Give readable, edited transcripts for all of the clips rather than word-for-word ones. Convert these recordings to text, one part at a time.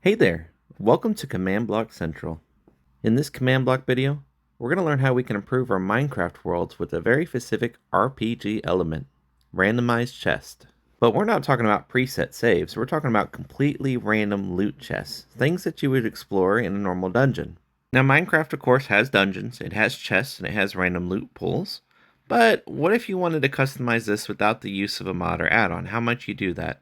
Hey there, welcome to Command Block Central. In this command block video, we're going to learn how we can improve our Minecraft worlds with a very specific RPG element, randomized chest. But we're not talking about preset saves, we're talking about completely random loot chests, things that you would explore in a normal dungeon. Now Minecraft of course has dungeons, it has chests, and it has random loot pools. But what if you wanted to customize this without the use of a mod or add-on? How might you do that?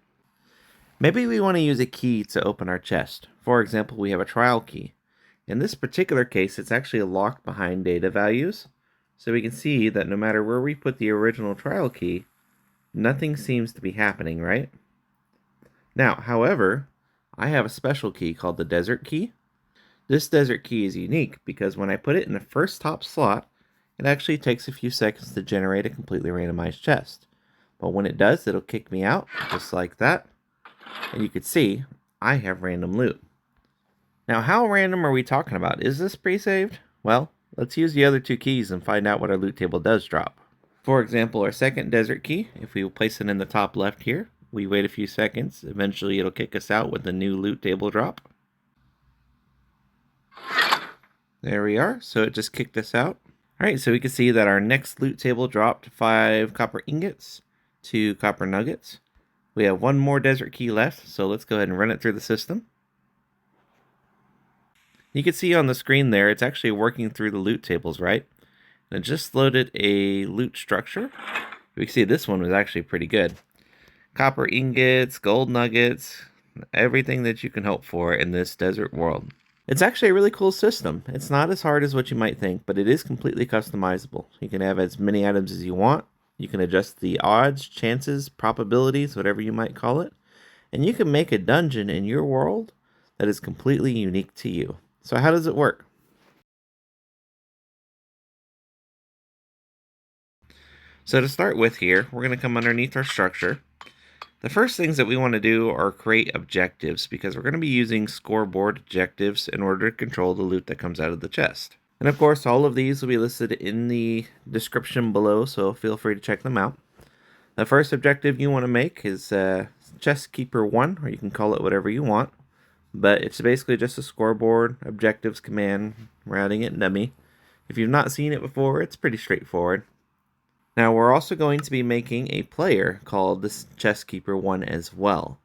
Maybe we want to use a key to open our chest. For example, we have a trial key. In this particular case, it's actually locked behind data values. So we can see that no matter where we put the original trial key, nothing seems to be happening, right? Now, however, I have a special key called the desert key. This desert key is unique because when I put it in the first top slot, it actually takes a few seconds to generate a completely randomized chest. But when it does, it'll kick me out, just like that. And you can see, I have random loot. Now, how random are we talking about? Is this pre-saved? Well, let's use the other two keys and find out what our loot table does drop. For example, our second desert key, if we place it in the top left here, we wait a few seconds, eventually it'll kick us out with the new loot table drop. There we are, so it just kicked us out. Alright, so we can see that our next loot table dropped 5 copper ingots, 2 copper nuggets. We have one more desert key left, so let's go ahead and run it through the system. You can see on the screen there, it's actually working through the loot tables, right? And it just loaded a loot structure. We can see this one was actually pretty good. Copper ingots, gold nuggets, everything that you can hope for in this desert world. It's actually a really cool system. It's not as hard as what you might think, but it is completely customizable. You can have as many items as you want. You can adjust the odds, chances, probabilities, whatever you might call it. And you can make a dungeon in your world that is completely unique to you. So how does it work? So to start with here, we're going to come underneath our structure. The first things that we want to do are create objectives because we're going to be using scoreboard objectives in order to control the loot that comes out of the chest. And of course, all of these will be listed in the description below, so feel free to check them out. The first objective you want to make is Chest Keeper 1, or you can call it whatever you want. But it's basically just a scoreboard objectives command, routing it dummy. If you've not seen it before, it's pretty straightforward. Now we're also going to be making a player called this Chest Keeper 1 as well.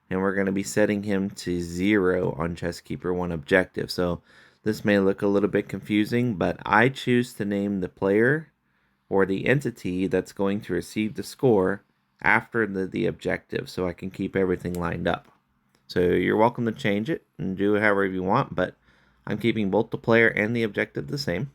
And we're going to be setting him to 0 on Chest Keeper 1 objective. So this may look a little bit confusing, but I choose to name the player or the entity that's going to receive the score after the objective so I can keep everything lined up. So you're welcome to change it and do it however you want, but I'm keeping both the player and the objective the same.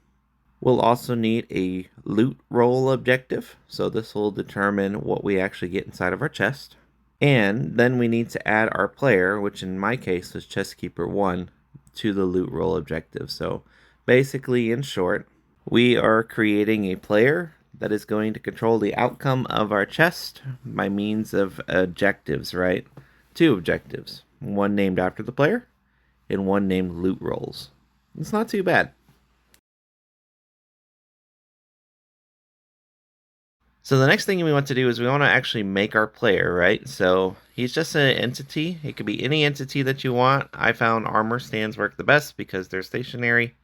We'll also need a loot roll objective, so this will determine what we actually get inside of our chest. And then we need to add our player, which in my case was Chest Keeper 1, to the loot roll objective. So basically, in short, we are creating a player that is going to control the outcome of our chest by means of objectives, right? 2 objectives, one named after the player and one named loot rolls. It's not too bad. So the next thing we want to do is we want to actually make our player, right? So he's just an entity. It could be any entity that you want. I found armor stands work the best because they're stationary.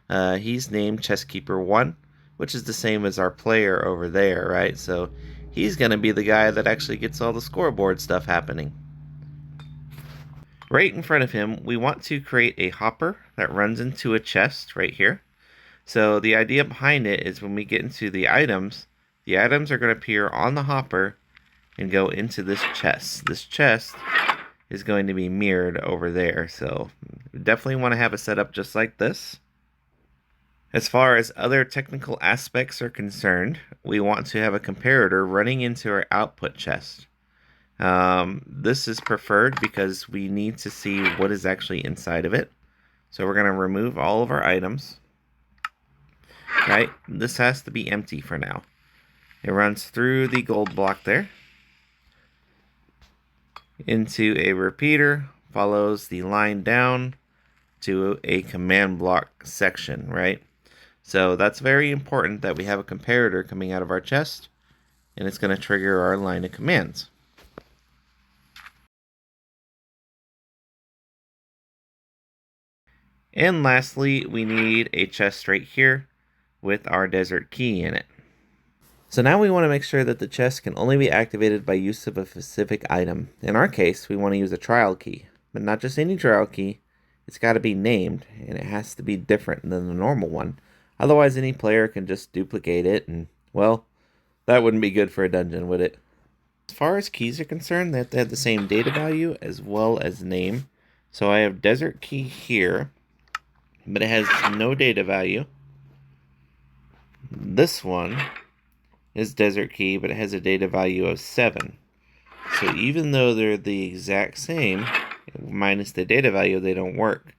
He's named Chestkeeper 1, which is the same as our player over there, right? So he's going to be the guy that actually gets all the scoreboard stuff happening. Right in front of him, we want to create a hopper that runs into a chest right here. So the idea behind it is when we get into the items are going to appear on the hopper and go into this chest. This chest is going to be mirrored over there. So we definitely want to have it set up just like this. As far as other technical aspects are concerned, we want to have a comparator running into our output chest. This is preferred because we need to see what is actually inside of it. So we're going to remove all of our items. Right? This has to be empty for now. It runs through the gold block there into a repeater, follows the line down to a command block section, right? So that's very important that we have a comparator coming out of our chest, and it's going to trigger our line of commands. And lastly, we need a chest right here with our desert key in it. So now we want to make sure that the chest can only be activated by use of a specific item. In our case, we want to use a trial key, but not just any trial key. It's got to be named, and it has to be different than the normal one. Otherwise, any player can just duplicate it, and, well, that wouldn't be good for a dungeon, would it? As far as keys are concerned, they have to have the same data value as well as name. So I have desert key here, but it has no data value. This one is desert key, but it has a data value of 7. So even though they're the exact same, minus the data value, they don't work.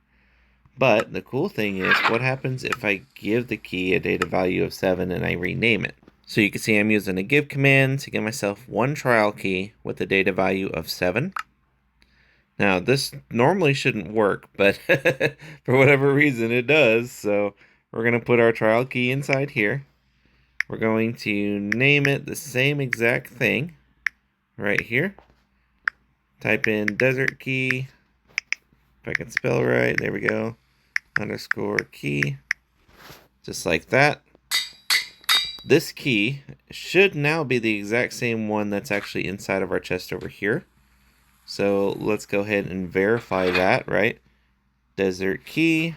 But the cool thing is, what happens if I give the key a data value of 7 and I rename it? So you can see I'm using a give command to give myself one trial key with a data value of 7. Now, this normally shouldn't work, but for whatever reason it does. So we're going to put our trial key inside here. We're going to name it the same exact thing right here. Type in desert key, if I can spell right, there we go, underscore key, just like that. This key should now be the exact same one that's actually inside of our chest over here. So let's go ahead and verify that, right? Desert key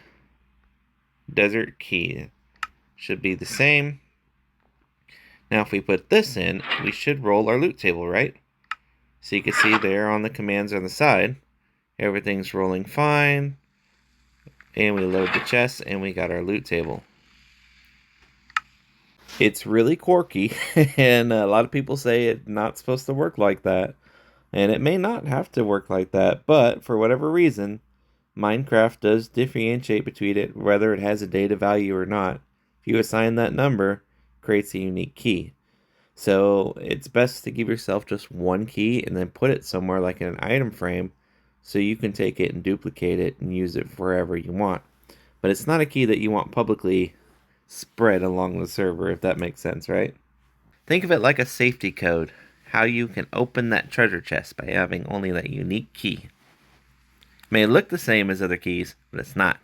should be the same. Now if we put this in, we should roll our loot table, right? So you can see there on the commands on the side, everything's rolling fine. And we load the chest and we got our loot table. It's really quirky, and a lot of people say it's not supposed to work like that. And it may not have to work like that, but for whatever reason, Minecraft does differentiate between it, whether it has a data value or not. If you assign that number, it creates a unique key. So it's best to give yourself just one key and then put it somewhere like in an item frame so you can take it and duplicate it and use it wherever you want. But it's not a key that you want publicly spread along the server, if that makes sense, right? Think of it like a safety code, how you can open that treasure chest by having only that unique key. It may look the same as other keys, but it's not.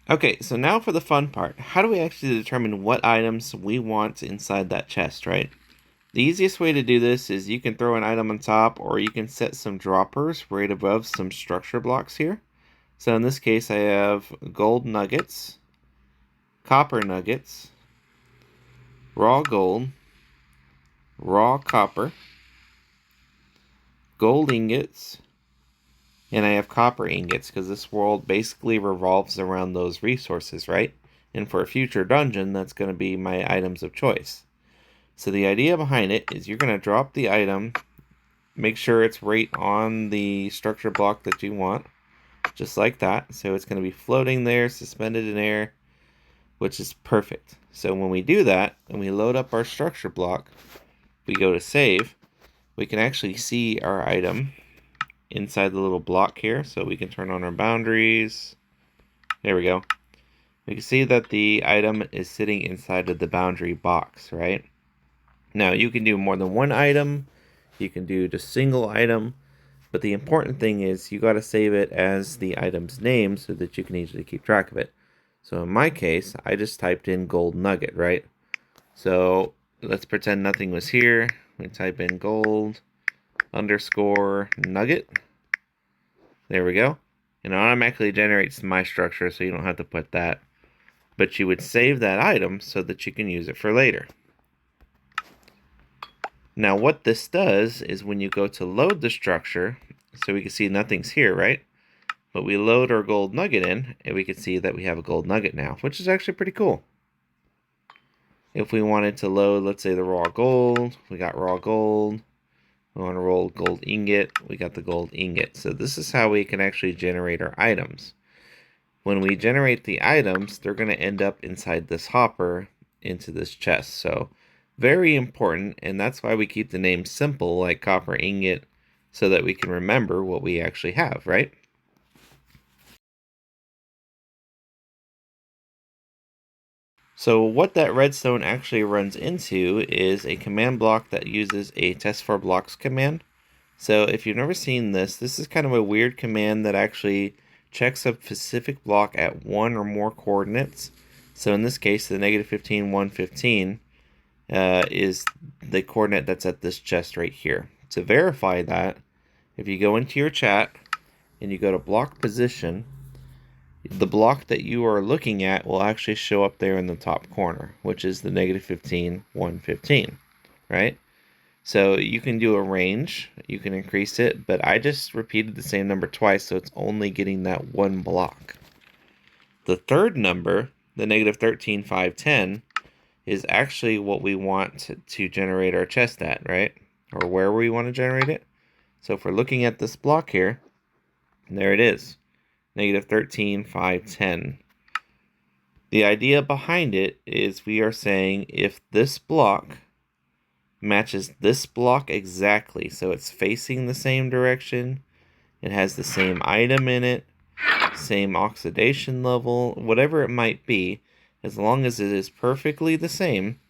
Okay, so now for the fun part. How do we actually determine what items we want inside that chest, right? The easiest way to do this is you can throw an item on top, or you can set some droppers right above some structure blocks here. So in this case, I have gold nuggets, copper nuggets, raw gold, raw copper, gold ingots, and I have copper ingots because this world basically revolves around those resources, right? And for a future dungeon, that's going to be my items of choice. So the idea behind it is you're going to drop the item, make sure it's right on the structure block that you want, just like that. So it's going to be floating there, suspended in air, which is perfect. So when we do that, and we load up our structure block, we go to save, we can actually see our item inside the little block here. So we can turn on our boundaries. There we go. We can see that the item is sitting inside of the boundary box, right? Now you can do more than one item, you can do just single item, but the important thing is you got to save it as the item's name so that you can easily keep track of it. So in my case, I just typed in gold nugget, right? So let's pretend nothing was here. We type in gold underscore nugget. There we go. And it automatically generates my structure, so you don't have to put that. But you would save that item so that you can use it for later. Now what this does is when you go to load the structure, so we can see nothing's here, right? But we load our gold nugget in, and we can see that we have a gold nugget now, which is actually pretty cool. If we wanted to load, let's say, the raw gold, we got raw gold. We want to roll gold ingot, we got the gold ingot. So this is how we can actually generate our items. When we generate the items, they're going to end up inside this hopper into this chest. So very important, and that's why we keep the name simple, like copper ingot, so that we can remember what we actually have, right? So what that redstone actually runs into is a command block that uses a test for blocks command. So if you've never seen this, this is kind of a weird command that actually checks a specific block at one or more coordinates. So in this case, the -15, 115 is the coordinate that's at this chest right here. To verify that, if you go into your chat and you go to block position, the block that you are looking at will actually show up there in the top corner, which is the -15, 115, right? So you can do a range, you can increase it, but I just repeated the same number twice, so it's only getting that one block. The third number, the -13, 510, is actually what we want to generate our chest at, right? Or where we want to generate it. So if we're looking at this block here, there it is, -13, 510. The idea behind it is we are saying if this block matches this block exactly, so it's facing the same direction, it has the same item in it, same oxidation level, whatever it might be, as long as it is perfectly the same,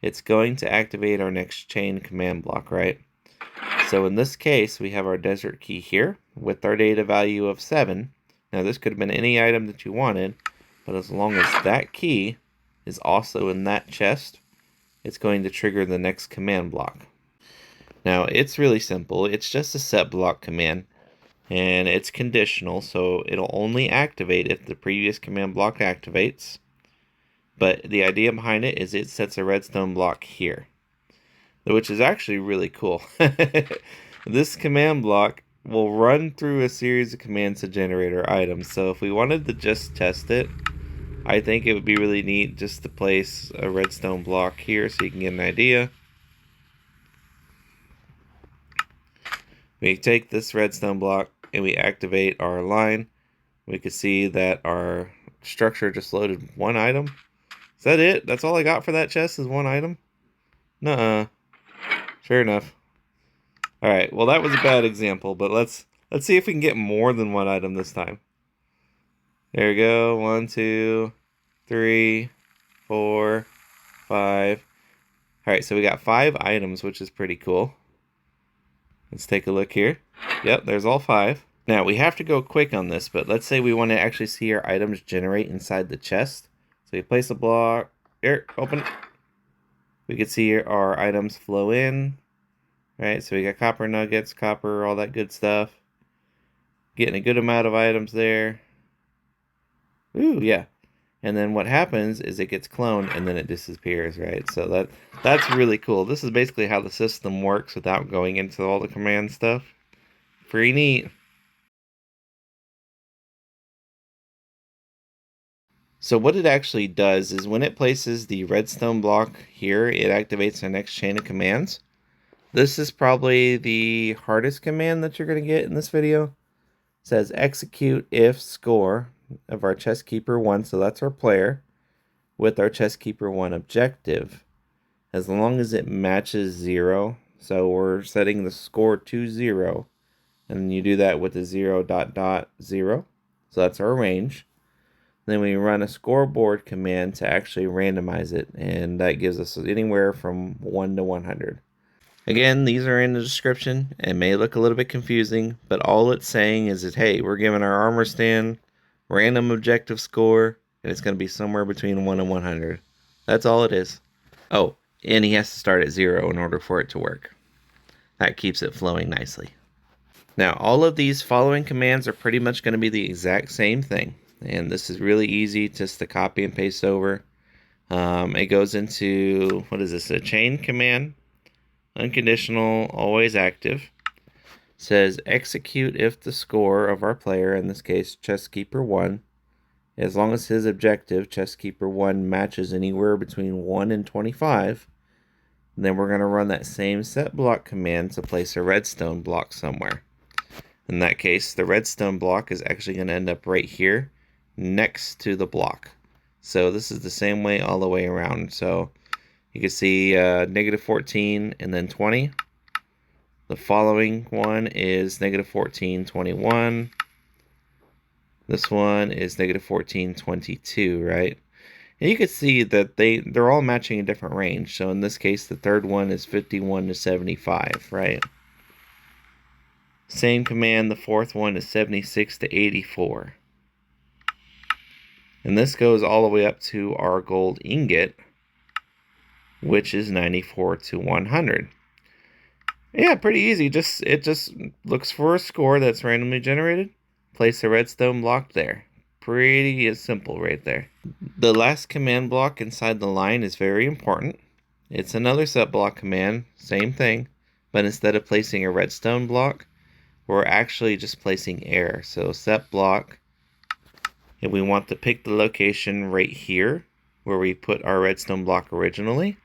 it's going to activate our next chain command block, right? So in this case, we have our desert key here with our data value of 7. Now this could have been any item that you wanted, but as long as that key is also in that chest, it's going to trigger the next command block. Now it's really simple. It's just a set block command, and it's conditional, so it'll only activate if the previous command block activates. But the idea behind it is it sets a redstone block here, which is actually really cool. This command block will run through a series of commands to generate our items. So if we wanted to just test it, I think it would be really neat just to place a redstone block here so you can get an idea. We take this redstone block and we activate our line. We can see that our structure just loaded one item. Is that it? That's all I got for that chest is one item? Nuh-uh. Fair enough. Alright, well that was a bad example, but let's see if we can get more than one item this time. There we go. 1, 2, 3, 4, 5. Alright, so we got 5 items, which is pretty cool. Let's take a look here. Yep, there's all 5. Now, we have to go quick on this, but let's say we want to actually see our items generate inside the chest. So we place a block. Here, open. We can see our items flow in. Right, so we got copper nuggets, copper, all that good stuff. Getting a good amount of items there. Ooh, yeah. And then what happens is it gets cloned and then it disappears, right? So that's really cool. This is basically how the system works without going into all the command stuff. Pretty neat. So what it actually does is when it places the redstone block here, it activates the next chain of commands. This is probably the hardest command that you're going to get in this video. It says execute if score of our chest keeper 1, so that's our player, with our chest keeper 1 objective. As long as it matches 0, so we're setting the score to 0, and you do that with the 0.0, so that's our range. Then we run a scoreboard command to actually randomize it, and that gives us anywhere from 1 to 100. Again, these are in the description and may look a little bit confusing, but all it's saying is that, hey, we're giving our armor stand random objective score, and it's going to be somewhere between 1 and 100. That's all it is. Oh, and he has to start at 0 in order for it to work. That keeps it flowing nicely. Now, all of these following commands are pretty much going to be the exact same thing, and this is really easy just to copy and paste over. It goes into, what is this, a chain command, unconditional, always active. Says execute if the score of our player, in this case chest keeper 1, as long as his objective, chest keeper 1, matches anywhere between 1 and 25, then we're going to run that same set block command to place a redstone block somewhere. In that case, the redstone block is actually going to end up right here next to the block. So this is the same way all the way around. So you can see -14 and then 20. The following one is -14, 21. This one is -14, 22, right? And you can see that they're all matching a different range. So in this case, the third one is 51 to 75, right? Same command, the fourth one is 76 to 84. And this goes all the way up to our gold ingot, which is 94 to 100. Yeah, pretty easy. It just looks for a score that's randomly generated. Place a redstone block there. Pretty simple right there. The last command block inside the line is very important. It's another set block command, same thing, but instead of placing a redstone block, we're actually just placing air. So set block, and we want to pick the location right here where we put our redstone block originally.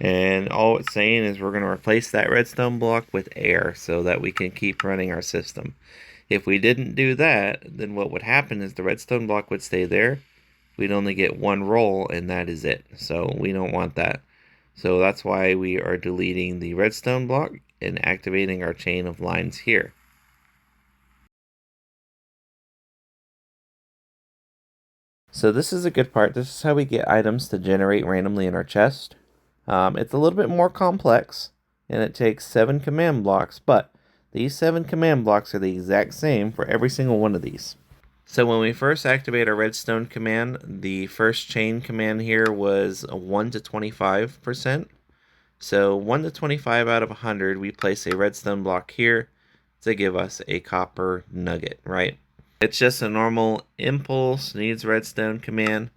And all it's saying is we're going to replace that redstone block with air so that we can keep running our system. If we didn't do that, then what would happen is the redstone block would stay there. We'd only get one roll, and that is it. So we don't want that. So that's why we are deleting the redstone block and activating our chain of lines here. So this is a good part. This is how we get items to generate randomly in our chest. It's a little bit more complex, and it takes 7 command blocks, but these 7 command blocks are the exact same for every single one of these. So when we first activate our redstone command, the first chain command here was a 1 to 25%. So 1 to 25 out of 100, we place a redstone block here to give us a copper nugget, right? It's just a normal impulse needs redstone command,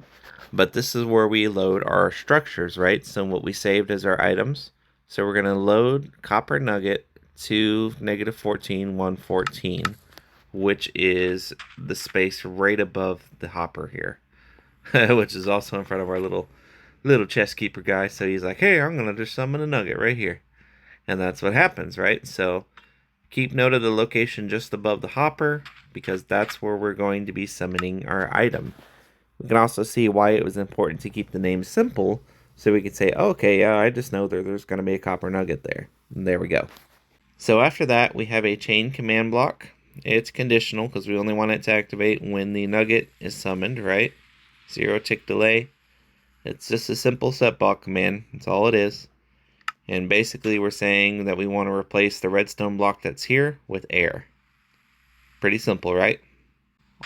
but this is where we load our structures, right? So what we saved as our items. So we're going to load copper nugget to -14, 114, which is the space right above the hopper here, which is also in front of our little chest keeper guy. So he's like, hey, I'm going to just summon a nugget right here. And that's what happens, right? So keep note of the location just above the hopper, because that's where we're going to be summoning our item. We can also see why it was important to keep the name simple, so we could say, oh, okay, yeah, I just know there's going to be a copper nugget there. And there we go. So after that, we have a chain command block. It's conditional because we only want it to activate when the nugget is summoned, right? 0 tick delay. It's just a simple set block command. That's all it is. And basically we're saying that we want to replace the redstone block that's here with air. Pretty simple, right?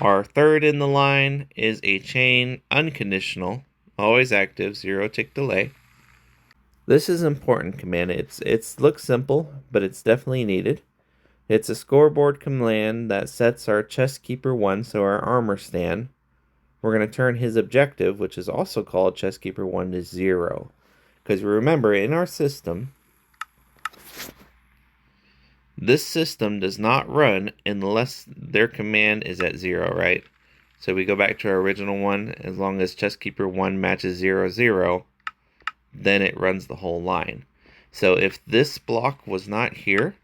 Our third in the line is a chain unconditional, always active, 0 tick delay. This is important command. It looks simple, but it's definitely needed. It's a scoreboard command that sets our chest keeper 1, so our armor stand. We're going to turn his objective, which is also called chest keeper 1, to 0. Because remember, in our system, this system does not run unless their command is at 0, right? So we go back to our original one. As long as chest keeper 1 matches 0, 0, then it runs the whole line. So if this block was not here,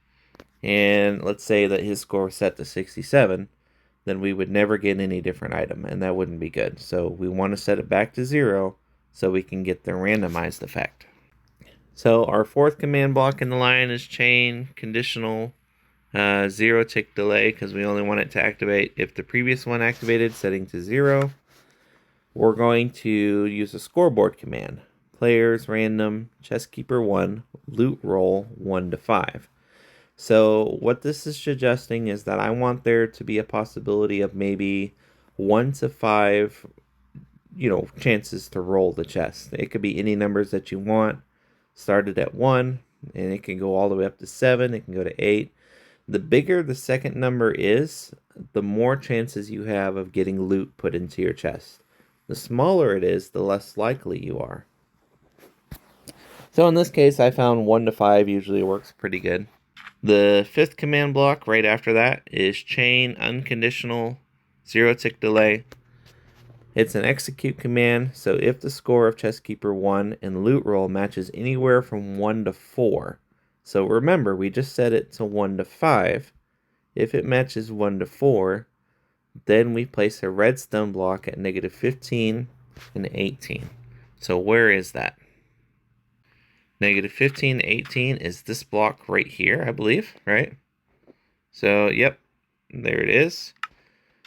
and let's say that his score was set to 67, then we would never get any different item, and that wouldn't be good. So we want to set it back to 0 so we can get the randomized effect. So our fourth command block in the line is chain conditional 0 tick delay, because we only want it to activate if the previous one activated, setting to 0. We're going to use a scoreboard command. Players random chest keeper 1 loot roll 1 to 5. So what this is suggesting is that I want there to be a possibility of maybe 1 to 5, chances to roll the chest. It could be any numbers that you want. Started at 1, and it can go all the way up to 7. It can go to 8. The bigger the second number is, the more chances you have of getting loot put into your chest. The smaller it is, the less likely you are. So in this case, I found 1 to 5 usually works pretty good. The fifth command block right after that is chain unconditional 0 tick delay. It's an execute command, so if the score of chest keeper 1 and loot roll matches anywhere from 1 to 4. So remember, we just set it to 1 to 5. If it matches 1 to 4, then we place a redstone block at -15 and 18. So where is that? -15, 18 is this block right here, I believe, right? So, yep, there it is.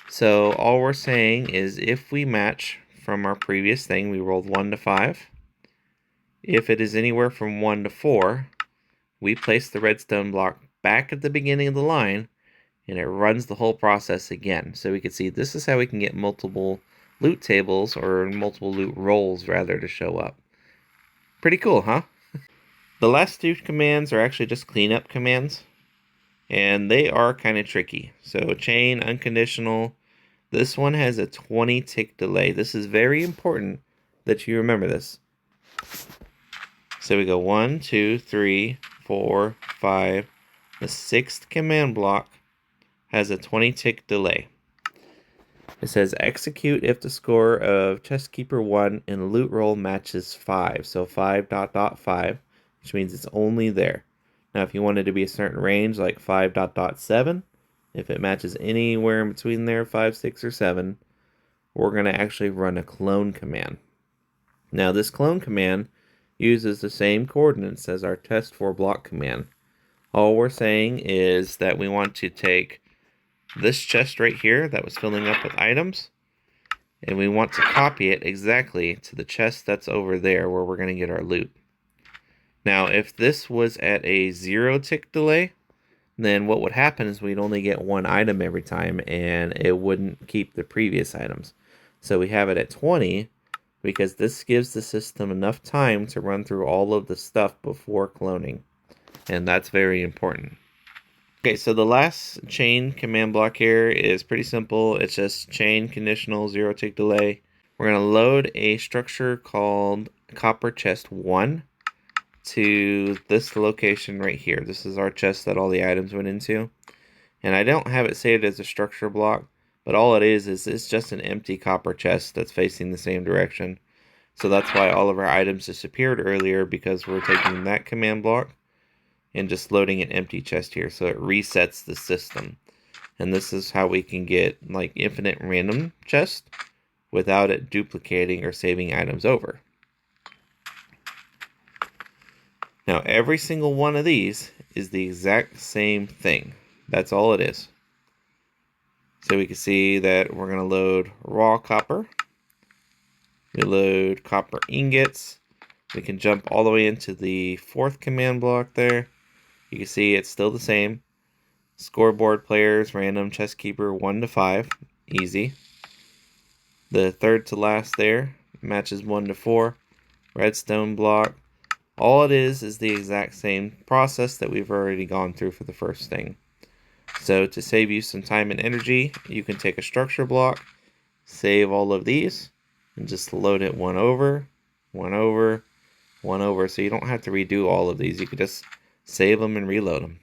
So all we're saying is if we match from our previous thing, we rolled 1 to 5. If it is anywhere from 1 to 4, we place the redstone block back at the beginning of the line, and it runs the whole process again. So we can see this is how we can get multiple loot tables, or multiple loot rolls rather, to show up. Pretty cool, huh? The last two commands are actually just cleanup commands, and they are kind of tricky. So chain, unconditional. This one has a 20 tick delay. This is very important that you remember this. So we go 1, 2, 3, 4, 5. The sixth command block has a 20 tick delay. It says execute if the score of Chestkeeper 1 in loot roll matches 5. So 5.5, which means it's only there. Now if you wanted to be a certain range, like 5.7, if it matches anywhere in between there, 5, 6, or 7, we're going to actually run a clone command. Now this clone command uses the same coordinates as our test for block command. All we're saying is that we want to take this chest right here that was filling up with items, and we want to copy it exactly to the chest that's over there where we're going to get our loot. Now if this was at a 0 tick delay, then what would happen is we'd only get one item every time, and it wouldn't keep the previous items. So we have it at 20 because this gives the system enough time to run through all of the stuff before cloning, and that's very important. Okay, so the last chain command block here is pretty simple. It's just chain conditional 0 tick delay. We're going to load a structure called copper chest 1 to this location right here. This is our chest that all the items went into. And I don't have it saved as a structure block, but all it is it's just an empty copper chest that's facing the same direction. So that's why all of our items disappeared earlier, because we're taking that command block and just loading an empty chest here, so it resets the system. And this is how we can get like infinite random chests without it duplicating or saving items over. Now every single one of these is the exact same thing. That's all it is. So we can see that we're going to load raw copper. We load copper ingots. We can jump all the way into the fourth command block there. You can see it's still the same. Scoreboard players, random chest keeper 1 to 5. Easy. The third to last there matches 1 to 4. Redstone block. All it is the exact same process that we've already gone through for the first thing. So to save you some time and energy, you can take a structure block, save all of these, and just load it 1 over, 1 over, 1 over. So you don't have to redo all of these. You can just save them and reload them.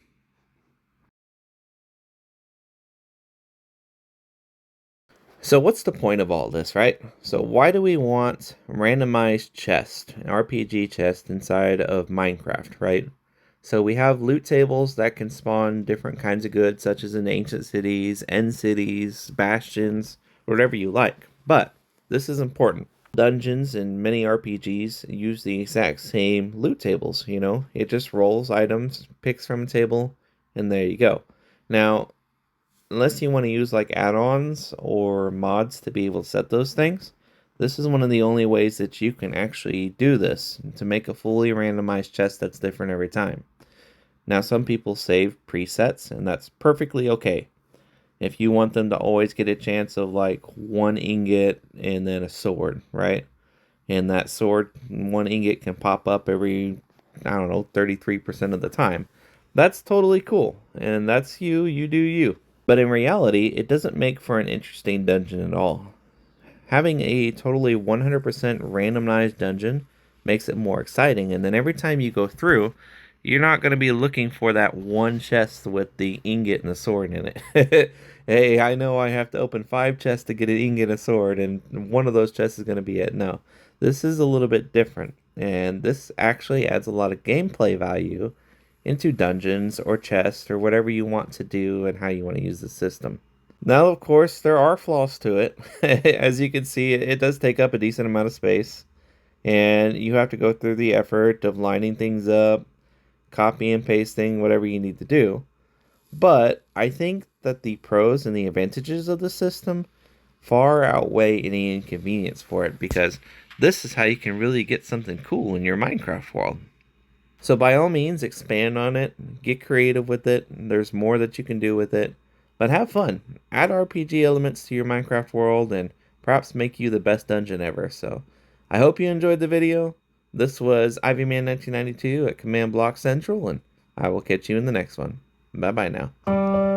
So what's the point of all this, right? So why do we want randomized chest, an RPG chest inside of Minecraft, right? So we have loot tables that can spawn different kinds of goods, such as in ancient cities, end cities, bastions, whatever you like. But this is important. Dungeons and many RPGs use the exact same loot tables, you know? It just rolls items, picks from a table, and there you go. Now, unless you want to use like add-ons or mods to be able to set those things, this is one of the only ways that you can actually do this to make a fully randomized chest that's different every time. Now, some people save presets, and that's perfectly okay. If you want them to always get a chance of like 1 ingot and then a sword, right? And that sword, 1 ingot can pop up every, I don't know, 33% of the time. That's totally cool, and that's you do you. But in reality, it doesn't make for an interesting dungeon at all. Having a totally 100% randomized dungeon makes it more exciting, and then every time you go through, you're not going to be looking for that one chest with the ingot and the sword in it. Hey, I know I have to open 5 chests to get an ingot and a sword, and one of those chests is going to be it. No, this is a little bit different, and this actually adds a lot of gameplay value into dungeons or chests or whatever you want to do and how you want to use the system. Now, of course, there are flaws to it. As you can see, it does take up a decent amount of space, and you have to go through the effort of lining things up, copy and pasting, whatever you need to do. But I think that the pros and the advantages of the system far outweigh any inconvenience for it, because this is how you can really get something cool in your Minecraft world. So by all means, expand on it, get creative with it. There's more that you can do with it. But have fun. Add RPG elements to your Minecraft world and perhaps make you the best dungeon ever. So I hope you enjoyed the video. This was Ivyman1992 at Command Block Central, and I will catch you in the next one. Bye bye now.